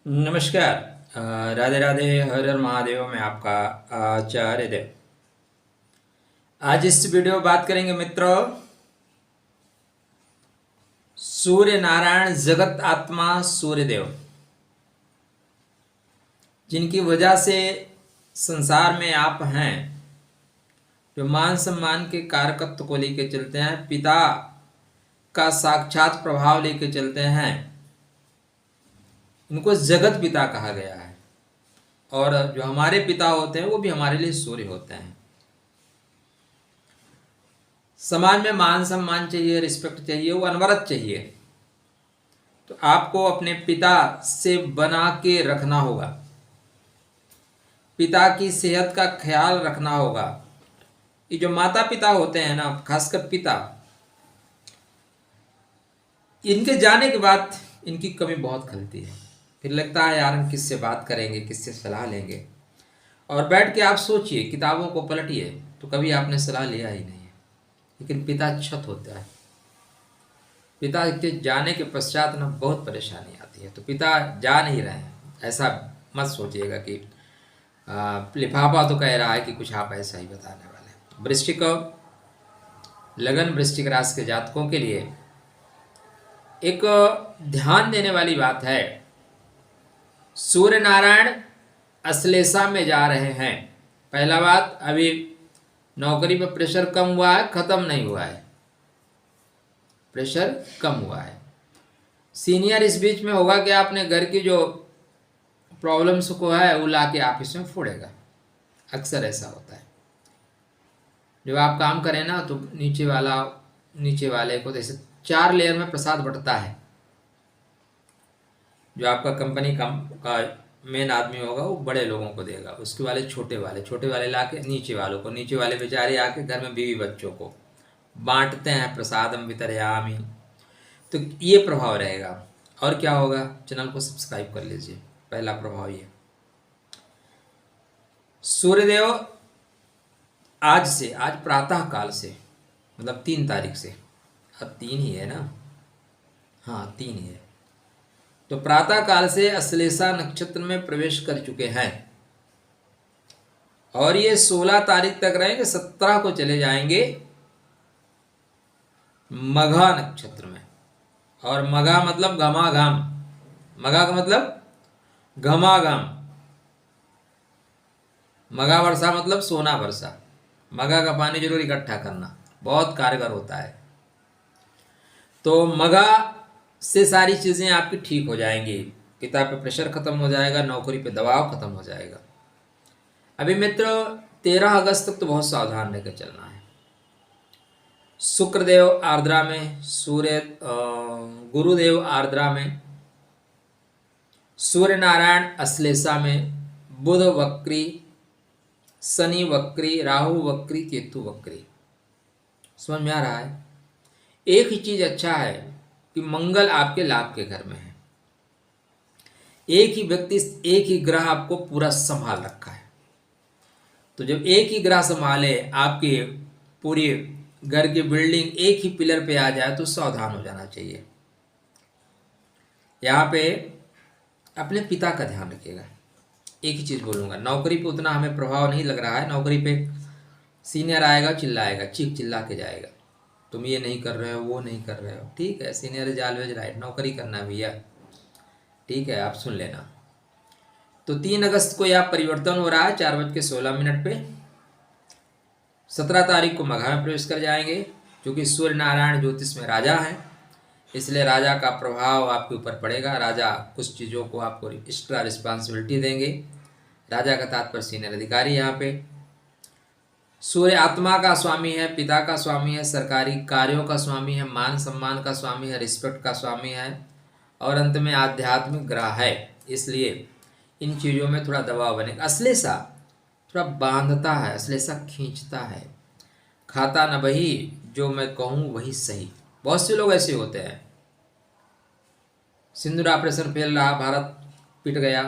नमस्कार। राधे राधे, हर हर महादेव में आपका आचार्य देव। आज इस वीडियो में बात करेंगे मित्रों, सूर्य नारायण जगत आत्मा सूर्यदेव, जिनकी वजह से संसार में आप हैं, जो मान सम्मान के कारकत्व को लेकर चलते हैं, पिता का साक्षात प्रभाव लेकर चलते हैं, इनको जगत पिता कहा गया है। और जो हमारे पिता होते हैं वो भी हमारे लिए सूर्य होते हैं। समाज में मान सम्मान चाहिए, रिस्पेक्ट चाहिए, वो अनवरत चाहिए। तो आपको अपने पिता से बना के रखना होगा, पिता की सेहत का ख्याल रखना होगा। ये जो माता पिता होते हैं ना, खासकर पिता, इनके जाने के बाद इनकी कमी बहुत खलती है। फिर लगता है यार हम किससे बात करेंगे, किससे सलाह लेंगे। और बैठ के आप सोचिए, किताबों को पलटिए तो कभी आपने सलाह लिया ही नहीं है। लेकिन पिता छत होता है, पिता के जाने के पश्चात ना बहुत परेशानी आती है। तो पिता जा नहीं रहे हैं ऐसा मत सोचिएगा कि लिफाफा तो कह रहा है कि कुछ आप ऐसा ही बताने वाले। वृश्चिक लगन, वृश्चिक राशि के जातकों के लिए एक ध्यान देने वाली बात है। सूर्य नारायण अश्लेषा में जा रहे हैं। पहला बात, अभी नौकरी पे प्रेशर कम हुआ है, खत्म नहीं हुआ है, प्रेशर कम हुआ है। सीनियर इस बीच में होगा कि आपने घर की जो प्रॉब्लम्स को है वो लाके ऑफिस में फोड़ेगा। अक्सर ऐसा होता है। जब आप काम करें ना तो नीचे वाले को जैसे 4 लेयर में प्रसाद बंटता है। जो आपका कंपनी का मेन आदमी होगा वो बड़े लोगों को देगा, उसके वाले छोटे वाले लाके नीचे वालों को, नीचे वाले बेचारे आके घर में बीवी बच्चों को बांटते हैं। प्रसादम वितरयामि। तो ये प्रभाव रहेगा। और क्या होगा, चैनल को सब्सक्राइब कर लीजिए। पहला प्रभाव ये। सूर्यदेव आज प्रातः काल से, मतलब 3 तारीख से, अब 3 ही है ना, हाँ 3 ही है, तो प्रातः काल से अश्लेषा नक्षत्र में प्रवेश कर चुके हैं। और ये 16 तारीख तक रहेंगे, 17 को चले जाएंगे मघा नक्षत्र में। और मघा मतलब घमाघम, मघा का मतलब घमाघम, मघा वर्षा मतलब सोना वर्षा। मघा का पानी जरूर इकट्ठा करना, बहुत कारगर होता है। तो मघा से सारी चीज़ें आपकी ठीक हो जाएंगी। पिता पे प्रेशर खत्म हो जाएगा, नौकरी पे दबाव खत्म हो जाएगा। अभी मित्र 13 अगस्त तक तो बहुत सावधान रहकर चलना है। शुक्रदेव आर्द्रा में, गुरुदेव आर्द्रा में, सूर्य नारायण अश्लेषा में, बुध वक्री, शनि वक्री, राहु वक्री, केतु वक्री। समझ में आ रहा है। एक ही चीज अच्छा है कि मंगल आपके लाभ के घर में है। एक ही व्यक्ति, एक ही ग्रह आपको पूरा संभाल रखा है। तो जब एक ही ग्रह संभाले, आपके पूरी घर की बिल्डिंग एक ही पिलर पे आ जाए तो सावधान हो जाना चाहिए। यहाँ पे अपने पिता का ध्यान रखिएगा। एक ही चीज बोलूंगा, नौकरी पे उतना हमें प्रभाव नहीं लग रहा है। नौकरी पे सीनियर आएगा, चिल्लाएगा, चीख चिल्ला के जाएगा, तुम ये नहीं कर रहे हो, वो नहीं कर रहे हो। ठीक है, सीनियर इज ऑलवेज राइट, नौकरी करना है भैया, ठीक है, आप सुन लेना। तो 3 अगस्त को यह परिवर्तन हो रहा है 4:16 पे। 17 तारीख को मघा में प्रवेश कर जाएंगे। क्योंकि सूर्य नारायण ज्योतिष में राजा हैं, इसलिए राजा का प्रभाव आपके ऊपर पड़ेगा। राजा कुछ चीज़ों को आपको एक्स्ट्रा रिस्पॉन्सिबिलिटी देंगे। राजा का तात्पर्य सीनियर अधिकारी। यहाँ पे सूर्य आत्मा का स्वामी है, पिता का स्वामी है, सरकारी कार्यों का स्वामी है, मान सम्मान का स्वामी है, रिस्पेक्ट का स्वामी है, और अंत में आध्यात्मिक ग्रह है। इसलिए इन चीज़ों में थोड़ा दबाव बनेगा। अश्लेषा थोड़ा बांधता है, अश्लेषा खींचता है। खाता न वही जो मैं कहूँ वही सही। बहुत से लोग ऐसे होते हैं। सिंदूर ऑपरेशन फेल रहा, भारत पिट गया,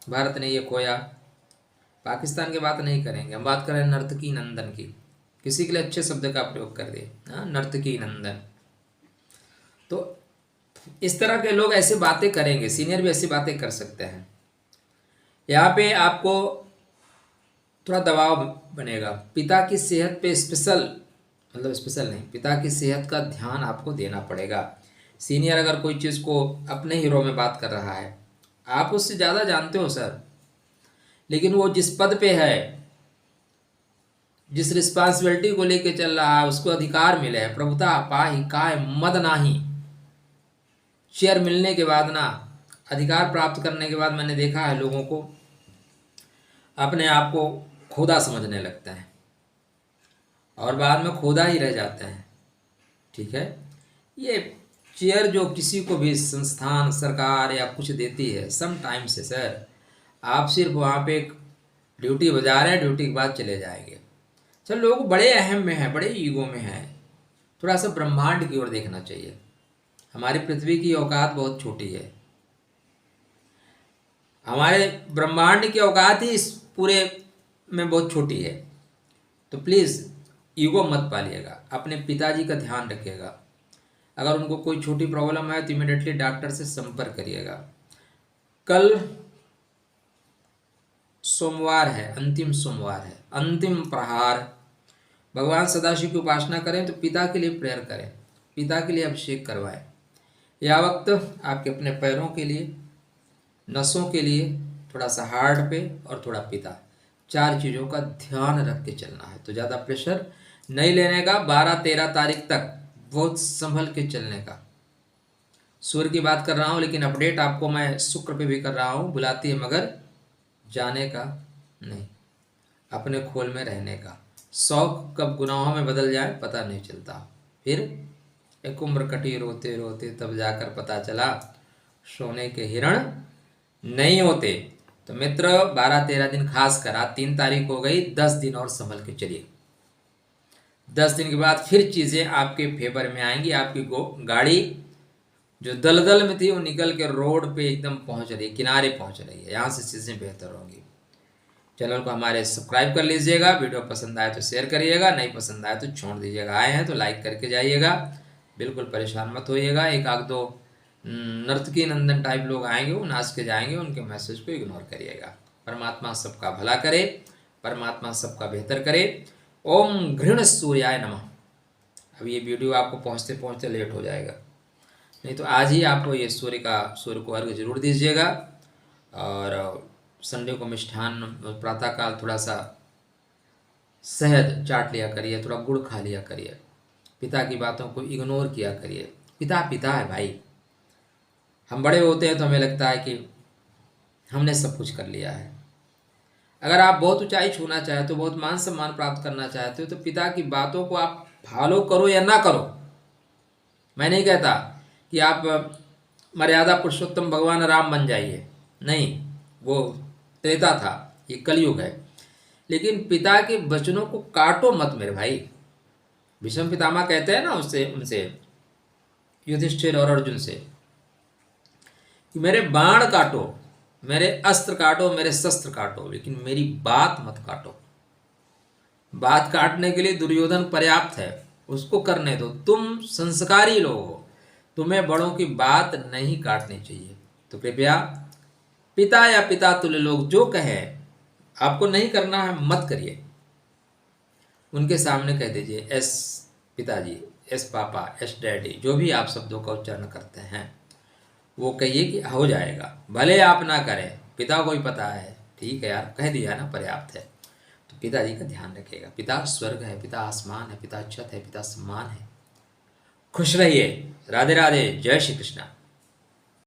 भारत ने ये खोया। पाकिस्तान की बात नहीं करेंगे, हम बात करें नर्तकी नंदन की। किसी के लिए अच्छे शब्द का प्रयोग कर दे, नर्तकी नंदन। तो इस तरह के लोग ऐसे बातें करेंगे, सीनियर भी ऐसी बातें कर सकते हैं। यहाँ पे आपको थोड़ा दबाव बनेगा, पिता की सेहत पे स्पेशल, मतलब स्पेशल नहीं, पिता की सेहत का ध्यान आपको देना पड़ेगा। सीनियर अगर कोई चीज़ को अपने हीरो में बात कर रहा है, आप उससे ज़्यादा जानते हो सर, लेकिन वो जिस पद पे है, जिस रिस्पॉन्सिबिलिटी को लेके चल रहा है, उसको अधिकार मिले है, प्रभुता पाहि काय मद नाही। शेयर मिलने के बाद ना, अधिकार प्राप्त करने के बाद मैंने देखा है लोगों को अपने आप को खुदा समझने लगते हैं और बाद में खुदा ही रह जाते हैं। ठीक है, ये चेयर जो किसी को भी संस्थान, सरकार या कुछ देती है, सम टाइम से सर आप सिर्फ वहाँ पे एक ड्यूटी बजा रहे हैं, ड्यूटी के बाद चले जाएंगे। सर लोग बड़े अहम में हैं, बड़े ईगो में हैं, थोड़ा सा ब्रह्मांड की ओर देखना चाहिए। हमारी पृथ्वी की औकात बहुत छोटी है, हमारे ब्रह्मांड की औकात ही इस पूरे में बहुत छोटी है। तो प्लीज़ ईगो मत पालिएगा, अपने पिताजी का ध्यान रखिएगा। अगर उनको कोई छोटी प्रॉब्लम है तो इमिडिएटली डॉक्टर से संपर्क करिएगा। कल सोमवार है, अंतिम सोमवार है, अंतिम प्रहार। भगवान सदाशिव की उपासना करें तो पिता के लिए प्रेयर करें, पिता के लिए अभिषेक करवाएं। या वक्त आपके अपने पैरों के लिए, नसों के लिए, थोड़ा सा हार्ट पे और थोड़ा पिता, 4 चीज़ों का ध्यान रख के चलना है। तो ज़्यादा प्रेशर नहीं लेने का, 12-13 तारीख तक बहुत संभल के चलने का। सूर्य की बात कर रहा हूँ, लेकिन अपडेट आपको मैं शुक्र पे भी कर रहा हूँ। बुलाती है मगर जाने का नहीं, अपने खोल में रहने का। शौक कब गुनाहों में बदल जाए पता नहीं चलता। फिर एक उम्र कटी रोते रोते, तब जाकर पता चला सोने के हिरण नहीं होते। तो मित्र 12-13 दिन खास कर, आज 3 तारीख हो गई, 10 दिन और संभल के चलिए। 10 दिन के बाद फिर चीज़ें आपके फेवर में आएंगी। आपकी गाड़ी जो दलदल में थी वो निकल के रोड पे एकदम पहुंच रही है, किनारे पहुंच रही है। यहाँ से चीज़ें बेहतर होंगी। चैनल को हमारे सब्सक्राइब कर लीजिएगा, वीडियो पसंद आए तो शेयर करिएगा, नहीं पसंद आए तो छोड़ दीजिएगा। आए हैं तो लाइक करके जाइएगा, बिल्कुल परेशान मत होइएगा। एक आध दो नर्तकी नंदन टाइप लोग आएंगे, वो नाच के जाएंगे, उनके मैसेज को इग्नोर करिएगा। परमात्मा सबका भला करे, परमात्मा सबका बेहतर करे। ओम घृण सूर्याय नमः। अब ये वीडियो आपको पहुँचते पहुँचते लेट हो जाएगा, नहीं तो आज ही आपको ये सूर्य को अर्घ्य जरूर दीजिएगा। और संडे को मिष्ठान, प्रातःकाल थोड़ा सा शहद चाट लिया करिए, थोड़ा गुड़ खा लिया करिए, पिता की बातों को इग्नोर किया करिए। पिता पिता है भाई। हम बड़े होते हैं तो हमें लगता है कि हमने सब कुछ कर लिया है। अगर आप बहुत ऊंचाई छूना चाहते हो, बहुत मान सम्मान प्राप्त करना चाहते हो, तो पिता की बातों को आप फॉलो करो या ना करो। मैं नहीं कहता कि आप मर्यादा पुरुषोत्तम भगवान राम बन जाइए, नहीं, वो त्रेता था, ये कलयुग है। लेकिन पिता के वचनों को काटो मत मेरे भाई। भीष्म पितामह कहते हैं ना उनसे युधिष्ठिर और अर्जुन से कि मेरे बाण काटो, मेरे अस्त्र काटो, मेरे शस्त्र काटो, लेकिन मेरी बात मत काटो। बात काटने के लिए दुर्योधन पर्याप्त है, उसको करने दो। तुम संस्कारी लोग हो, तुम्हें बड़ों की बात नहीं काटनी चाहिए। तो कृपया पिता या पिता तुल्य लोग जो कहें, आपको नहीं करना है मत करिए। उनके सामने कह दीजिए एस पिताजी, एस पापा, एस डैडी, जो भी आप शब्दों का उच्चारण करते हैं वो कहिए कि हो जाएगा। भले आप ना करें, पिता को ही पता है, ठीक है यार, कह दिया ना, पर्याप्त है। तो पिताजी का ध्यान रखिएगा। पिता स्वर्ग है, पिता आसमान है, पिता छत है, पिता सम्मान है। खुश रहिए। राधे राधे, जय श्री कृष्णा।